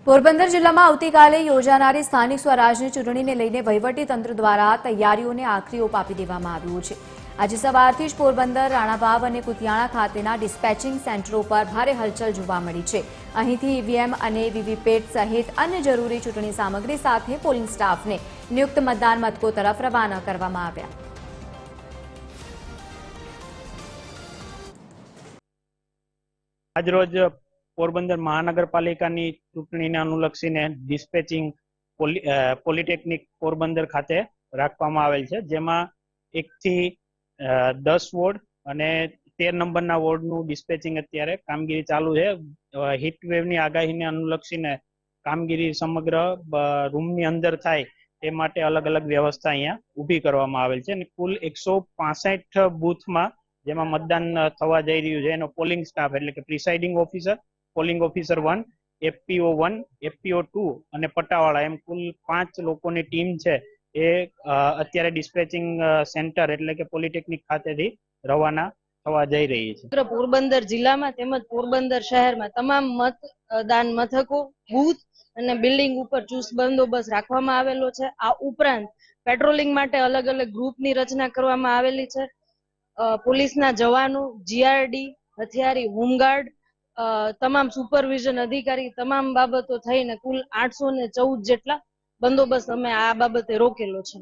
પોરબંદર જિલ્લામાં આવતીકાલે યોજાનારી સ્થાનિક સ્વરાજની ચૂંટણીને લઈને વહીવટી તંત્ર દ્વારા તૈયારીઓને આખરી ઓપ આપી દેવામાં આવ્યો છે। આજે સવારથી જ પોરબંદર, રાણાવાવ અને કુતિયાણા ખાતેના ડિસ્પેચિંગ સેન્ટરો પર ભારે હલચલ જોવા મળી છે। અહીંથી ઈવીએમ અને વીવીપેટ સહિત અન્ય જરૂરી ચૂંટણી સામગ્રી સાથે પોલિંગ સ્ટાફને નિયુક્ત મતદાન મથકો તરફ રવાના કરવામાં આવ્યા। આજરોજ પોરબંદર મહાનગરપાલિકાની ચૂંટણીને અનુલક્ષીને ડિસ્પેચિંગ પોલિટેકનિક પોરબંદર ખાતે રાખવામાં આવેલ છે, જેમાં 1 થી 10 વોર્ડ અને 13 નંબરના વોર્ડનું ડિસ્પેચિંગ અત્યારે કામગીરી ચાલુ છે। હીટ વેવની આગાહીને અનુલક્ષીને કામગીરી સમગ્ર રૂમની અંદર થાય તે માટે અલગ અલગ વ્યવસ્થા અહીંયા ઊભી કરવામાં આવેલ છે અને કુલ 165 બૂથમાં જેમાં મતદાન થવા જઈ રહ્યું છે એનો પોલિંગ સ્ટાફ એટલે કે presiding officer, polling officer 1, FPO 1, FPO 2 અને પટ્ટાવાળા એમ કુલ 5 લોકોની ટીમ છે એ અત્યારે ડિસ્પેચિંગ સેન્ટર એટલે કે પોલિટેકનિક ખાતેથી રવાના થવા જઈ રહી છે। પોરબંદર જિલ્લામાં તેમજ પોરબંદર શહેરમાં તમામ મતદાન મથકો, બૂથ અને બિલ્ડિંગ ઉપર ચુસ્ત બંદોબસ્ત રાખવામાં આવેલો છે। આ ઉપરાંત પેટ્રોલિંગ માટે અલગ અલગ ગ્રુપની રચના કરવામાં આવેલી છે। પોલીસના જવાનો, જીઆરડી, હથિયારી, હોમગાર્ડ, તમામ સુપરવિઝન અધિકારી, તમામ બાબતો થઈને કુલ 814 જેટલા બંદોબસ્ત અમે આ બાબતે રોકેલો છે।